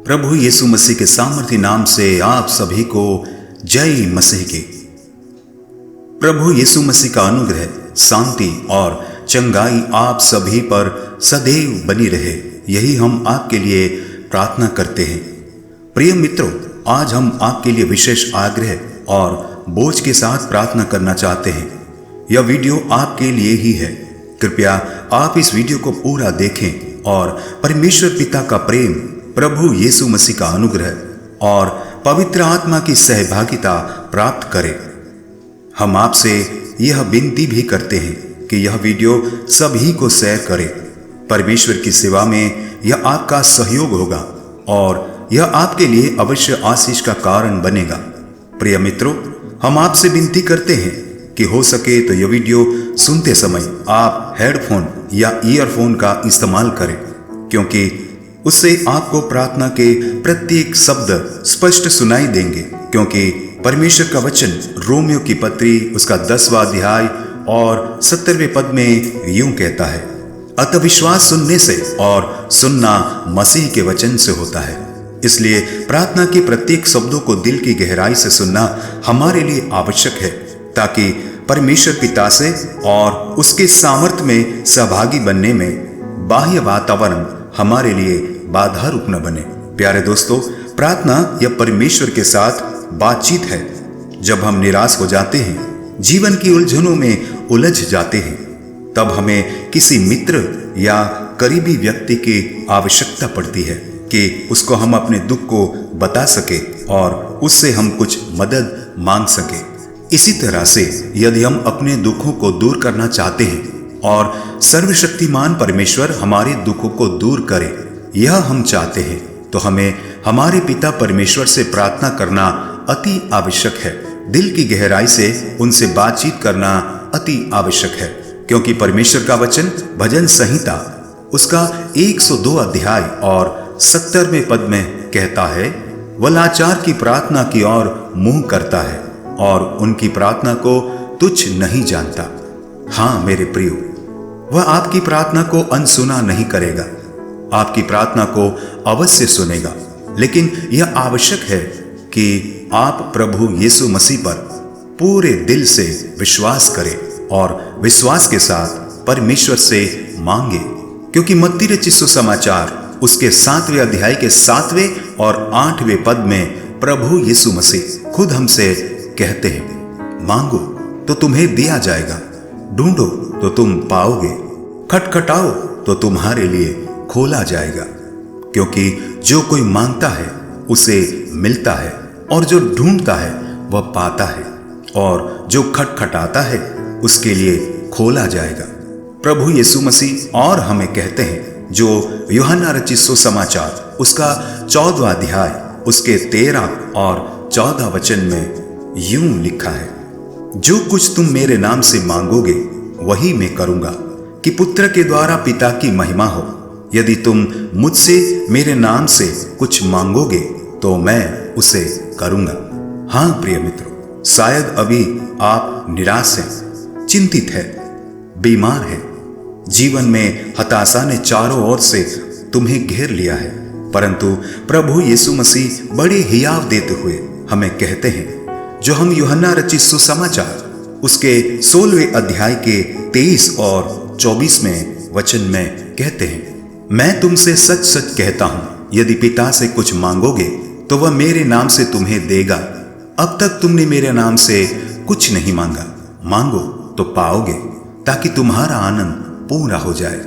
प्रभु यीशु मसीह के सामर्थी नाम से आप सभी को जय मसीह की। प्रभु यीशु मसीह का अनुग्रह, शांति और चंगाई आप सभी पर सदैव बनी रहे, यही हम आपके लिए प्रार्थना करते हैं। प्रिय मित्रों, आज हम आपके लिए विशेष आग्रह और बोझ के साथ प्रार्थना करना चाहते हैं। यह वीडियो आपके लिए ही है। कृपया आप इस वीडियो को पूरा देखें और परमेश्वर पिता का प्रेम, प्रभु यीशु मसीह का अनुग्रह और पवित्र आत्मा की सहभागिता प्राप्त करें। हम आपसे यह विनती भी करते हैं कि यह वीडियो सभी को शेयर करें। परमेश्वर की सेवा में यह आपका सहयोग होगा और यह आपके लिए अवश्य आशीष का कारण बनेगा। प्रिय मित्रों, हम आपसे विनती करते हैं कि हो सके तो यह वीडियो सुनते समय आप हेडफोन या ईयरफोन का इस्तेमाल करें, क्योंकि उससे आपको प्रार्थना के प्रत्येक शब्द स्पष्ट सुनाई देंगे। क्योंकि परमेश्वर का वचन रोमियो की पत्री उसका 10वां अध्याय और 70वें पद में यूं कहता है, अतः विश्वास सुनने से और सुनना मसीह के वचन से होता है। इसलिए प्रार्थना के प्रत्येक शब्दों को दिल की गहराई से सुनना हमारे लिए आवश्यक है, ताकि परमेश्वर पिता से और उसके सामर्थ्य में सहभागी बनने में बाह्य वातावरण हमारे लिए बाधा रूप न बने। प्यारे दोस्तों, प्रार्थना यह परमेश्वर के साथ बातचीत है। जब हम निराश हो जाते हैं, जीवन की उलझनों में उलझ जाते हैं, तब हमें किसी मित्र या करीबी व्यक्ति की आवश्यकता पड़ती है कि उसको हम अपने दुख को बता सके और उससे हम कुछ मदद मांग सके। इसी तरह से यदि हम अपने दुखों को दूर करना चाहते हैं और सर्वशक्तिमान परमेश्वर हमारे दुखों को दूर करे, यह हम चाहते हैं, तो हमें हमारे पिता परमेश्वर से प्रार्थना करना अति आवश्यक है। दिल की गहराई से उनसे बातचीत करना अति आवश्यक है, क्योंकि परमेश्वर का वचन भजन संहिता उसका 102 अध्याय और 70वें पद में कहता है, वह लाचार की प्रार्थना की ओर मुंह करता है और उनकी प्रार्थना को तुच्छ नहीं जानता। हाँ मेरे प्रियो, वह आपकी प्रार्थना को अनसुना नहीं करेगा, आपकी प्रार्थना को अवश्य सुनेगा। लेकिन यह आवश्यक है कि आप प्रभु यीशु मसीह पर पूरे दिल से विश्वास करें और विश्वास के साथ परमेश्वर से मांगे। क्योंकि मत्ती रचित सुसमाचार उसके 7वें अध्याय के 7वें और 8वें पद में प्रभु यीशु मसीह खुद हमसे कहते हैं, मांगो तो तुम्हें दिया जाएगा, ढूंढो तो तुम पाओगे, खटखटाओ तो तुम्हारे लिए खोला जाएगा। क्योंकि जो कोई मांगता है उसे मिलता है, और जो ढूंढता है वह पाता है, और जो खटखटाता है उसके लिए खोला जाएगा। प्रभु यीशु मसीह और हमें कहते हैं, जो यूहन्ना रचित सुसमाचार उसका 14वां अध्याय उसके 13 और 14 वचन में यूं लिखा है, जो कुछ तुम मेरे नाम से मांगोगे वही मैं करूंगा, कि पुत्र के द्वारा पिता की महिमा हो। यदि तुम मुझसे मेरे नाम से कुछ मांगोगे तो मैं उसे करूंगा। हाँ प्रिय मित्रों, शायद अभी आप निराश हैं, चिंतित हैं, बीमार हैं, जीवन में हताशा ने चारों ओर से तुम्हें घेर लिया है, परंतु प्रभु यीशु मसीह बड़े हियाव देते हुए हमें कहते हैं, जो हम यूहन्ना रचित सुसमाचार उसके 16वें अध्याय के 23 और 24वें वचन में कहते हैं, मैं तुमसे सच सच कहता हूं, यदि पिता से कुछ मांगोगे तो वह मेरे नाम से तुम्हें देगा। अब तक तुमने मेरे नाम से कुछ नहीं मांगा, मांगो तो पाओगे, ताकि तुम्हारा आनंद पूरा हो जाए।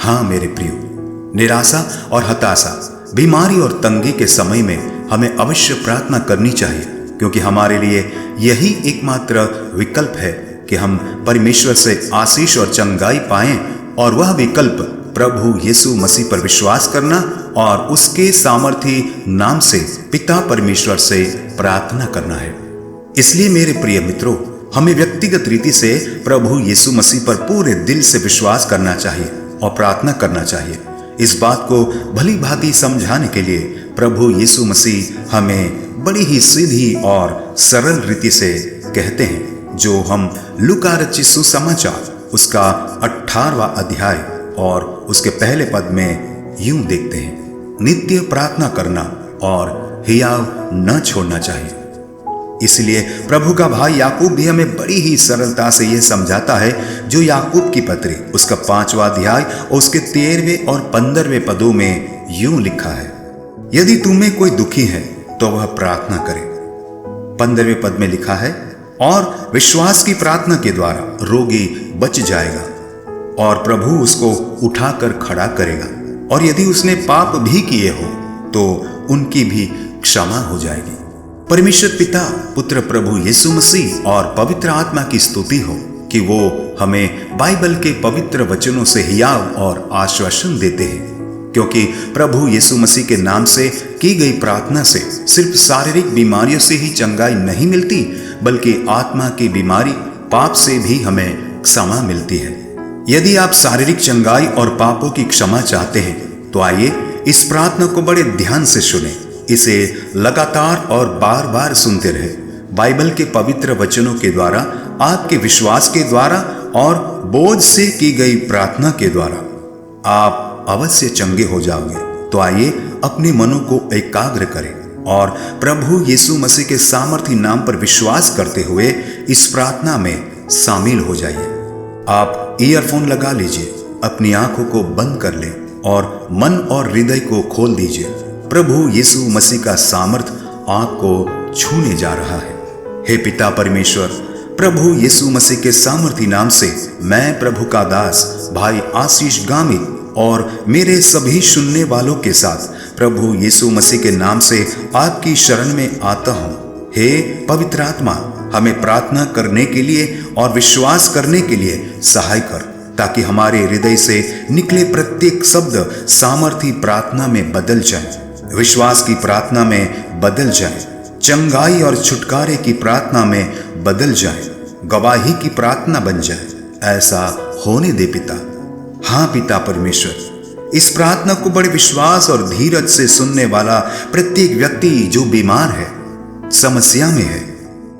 हाँ मेरे प्रियो, निराशा और हताशा, बीमारी और तंगी के समय में हमें अवश्य प्रार्थना करनी चाहिए, क्योंकि हमारे लिए यही एकमात्र विकल्प है कि हम परमेश्वर से आशीष और चंगाई पाएं, और वह विकल्प प्रभु यीशु मसीह पर विश्वास करना और उसके सामर्थी नाम से पिता परमेश्वर से प्रार्थना करना है। इसलिए मेरे प्रिय मित्रों, हमें व्यक्तिगत रीति से प्रभु यीशु मसीह पर पूरे दिल से विश्वास करना चाहिए और प्रार्थना करना चाहिए। इस बात को भली भांति समझाने के लिए प्रभु यीशु मसीह हमें बड़ी ही सीधी और सरल रीति से कहते हैं, जो हम लूका रचित सुसमाचार उसका 18वां अध्याय और उसके पहले पद में यूं देखते हैं, नित्य प्रार्थना करना और हियाव न छोड़ना चाहिए। इसलिए प्रभु का भाई याकूब भी हमें बड़ी ही सरलता से यह समझाता है, जो याकूब की पत्री उसका 5वां अध्याय और उसके 13वें और 15वें पदों में यूं लिखा है, यदि तुम्हें कोई दुखी है तो वह प्रार्थना करे। 15वें पद में लिखा है, और विश्वास की प्रार्थना के द्वारा रोगी बच जाएगा और प्रभु उसको उठाकर खड़ा करेगा, और यदि उसने पाप भी किए हो तो उनकी भी क्षमा हो जाएगी। परमेश्वर पिता, पुत्र प्रभु यीशु मसीह और पवित्र आत्मा की स्तुति हो कि वो हमें बाइबल के पवित्र वचनों से हियाव और आश्वासन देते हैं, क्योंकि प्रभु यीशु मसीह के नाम से की गई प्रार्थना से सिर्फ शारीरिक बीमारियों से ही चंगाई नहीं मिलती, बल्कि आत्मा की बीमारी पाप से भी हमें क्षमा मिलती है। यदि आप शारीरिक चंगाई और पापों की क्षमा चाहते हैं तो आइए इस प्रार्थना को बड़े ध्यान से सुने, इसे लगातार और बार बार सुनते रहे। बाइबल के पवित्र वचनों के द्वारा, आपके विश्वास के द्वारा और बोझ से की गई प्रार्थना के द्वारा आप अवश्य चंगे हो जाओगे। तो आइए अपने मनों को एकाग्र करें और प्रभु यीशु मसीह के सामर्थी नाम पर विश्वास करते हुए इस प्रार्थना में शामिल हो जाइए। आप ईयरफोन लगा लीजिए, अपनी आंखों को बंद कर लें और मन और हृदय को खोल दीजिए। प्रभु यीशु मसीह का सामर्थ आपको छूने जा रहा है। हे पिता परमेश्वर, प्रभु यीशु मसीह के सामर्थी नाम से मैं प्रभु का दास भाई आशीष गामित और मेरे सभी सुनने वालों के साथ प्रभु यीशु मसीह के नाम से आपकी शरण में आता हूँ। हे पवित्र आत्मा, हमें प्रार्थना करने के लिए और विश्वास करने के लिए सहाय कर, ताकि हमारे हृदय से निकले प्रत्येक शब्द सामर्थी प्रार्थना में बदल जाए, विश्वास की प्रार्थना में बदल जाए, चंगाई और छुटकारे की प्रार्थना में बदल जाए, गवाही की प्रार्थना बन जाए। ऐसा होने दे पिता। हाँ पिता परमेश्वर, इस प्रार्थना को बड़े विश्वास और धीरज से सुनने वाला प्रत्येक व्यक्ति जो बीमार है, समस्या में है,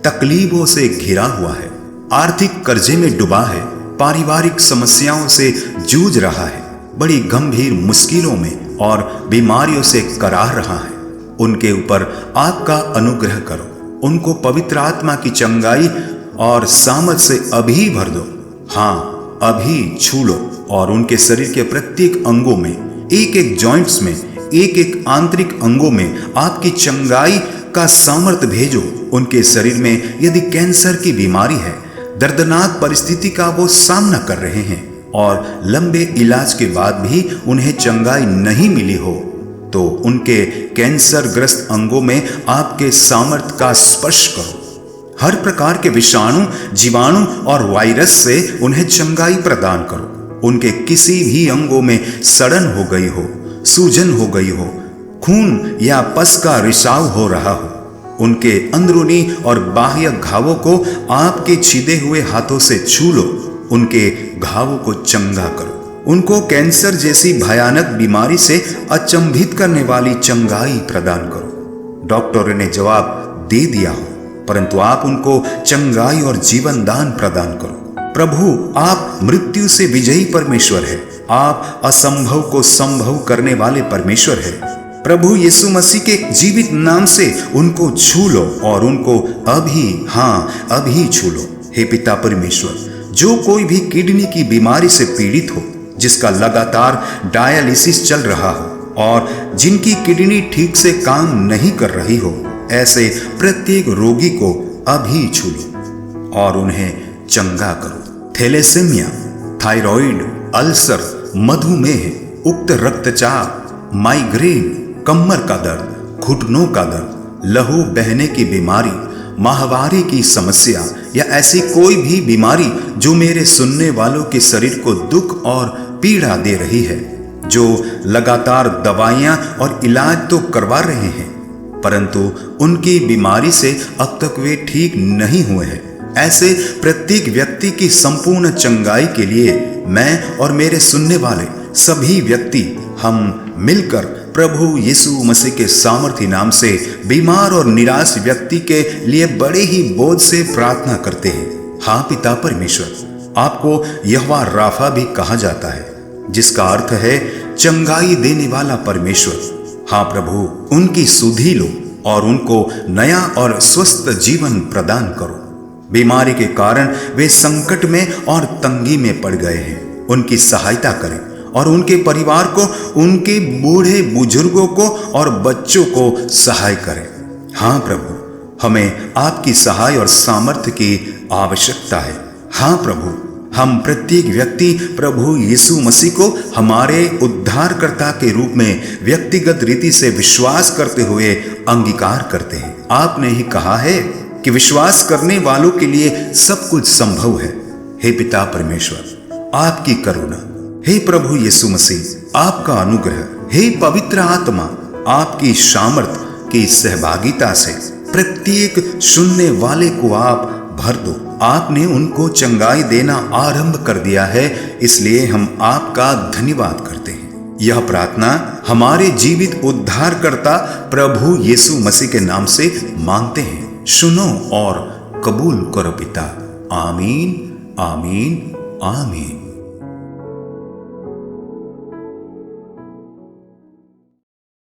तकलीफों से घिरा हुआ है, आर्थिक कर्जे में डूबा है, पारिवारिक समस्याओं से जूझ रहा है, बड़ी गंभीर मुश्किलों में और बीमारियों से कराह रहा है, उनके ऊपर आपका अनुग्रह करो। उनको पवित्र आत्मा की चंगाई और सामर्थ से अभी भर दो। हाँ, अभी छू लो और उनके शरीर के प्रत्येक अंगों में, एक एक जॉइंट्स में, एक एक आंतरिक अंगों में आपकी चंगाई का सामर्थ भेजो। उनके शरीर में यदि कैंसर की बीमारी है, दर्दनाक परिस्थिति का वो सामना कर रहे हैं और लंबे इलाज के बाद भी उन्हें चंगाई नहीं मिली हो, तो उनके कैंसर ग्रस्त अंगों में आपके सामर्थ का स्पर्श करो। हर प्रकार के विषाणु, जीवाणु और वायरस से उन्हें चंगाई प्रदान करो। उनके किसी भी अंगों में सड़न हो गई हो, सूजन हो गई हो, खून या पस का रिसाव हो रहा हो, उनके अंदरूनी और बाह्य घावों को आपके छिदे हुए हाथों से छू लो। उनके घावों को चंगा करो। उनको कैंसर जैसी भयानक बीमारी से अचंभित करने वाली चंगाई प्रदान करो। डॉक्टरों ने जवाब दे दिया हो, परंतु आप उनको चंगाई और जीवन दान प्रदान करो। प्रभु, आप मृत्यु से विजयी परमेश्वर है। आप असंभव को संभव करने वाले परमेश्वर है। प्रभु यीशु मसीह के जीवित नाम से उनको छू लो और उनको अभी, हाँ अभी छू लो। हे पिता परमेश्वर, जो कोई भी किडनी की बीमारी से पीड़ित हो, जिसका लगातार डायलिसिस चल रहा हो और जिनकी किडनी ठीक से काम नहीं कर रही हो, ऐसे प्रत्येक रोगी को अभी छू लो और उन्हें चंगा करो। थैलेसेमिया, थायराइड, अल्सर, मधुमेह, उक्त रक्तचाप, माइग्रेन, कमर का दर्द, घुटनों का दर्द, लहू बहने की बीमारी, माहवारी की समस्या या ऐसी कोई भी बीमारी जो मेरे सुनने वालों के शरीर को दुख और पीड़ा दे रही है, जो लगातार दवाइयां और इलाज तो करवा रहे हैं, परंतु उनकी बीमारी से अब तक वे ठीक नहीं हुए हैं, ऐसे प्रत्येक व्यक्ति की संपूर्ण चंगाई के लिए मैं और मेरे सुनने वाले सभी व्यक्ति हम मिलकर प्रभु यीशु मसीह के सामर्थी नाम से बीमार और निराश व्यक्ति के लिए बड़े ही बोझ से प्रार्थना करते हैं। हाँ पिता परमेश्वर, आपको यहोवा राफा भी कहा जाता है, जिसका अर्थ है चंगाई देने वाला परमेश्वर। हाँ प्रभु, उनकी सुधि लो और उनको नया और स्वस्थ जीवन प्रदान करो। बीमारी के कारण वे संकट में और तंगी में पड़ गए हैं, उनकी सहायता करें और उनके परिवार को, उनके बूढ़े बुजुर्गों को और बच्चों को सहाय करें। हाँ प्रभु, हमें आपकी सहाय और सामर्थ्य की आवश्यकता है। हाँ प्रभु, हम प्रत्येक व्यक्ति प्रभु यीशु मसीह को हमारे उद्धारकर्ता के रूप में व्यक्तिगत रीति से विश्वास करते हुए अंगीकार करते हैं। आपने ही कहा है कि विश्वास करने वालों के लिए सब कुछ संभव है। हे पिता परमेश्वर, आपकी करुणा, हे प्रभु यीशु मसीह आपका अनुग्रह, हे पवित्र आत्मा आपकी सामर्थ की सहभागिता से प्रत्येक सुनने वाले को आप भर दो। आपने उनको चंगाई देना आरंभ कर दिया है, इसलिए हम आपका धन्यवाद करते हैं। यह प्रार्थना हमारे जीवित उद्धारकर्ता प्रभु यीशु मसीह के नाम से मांगते हैं। सुनो और कबूल करो पिता। आमीन, आमीन, आमीन।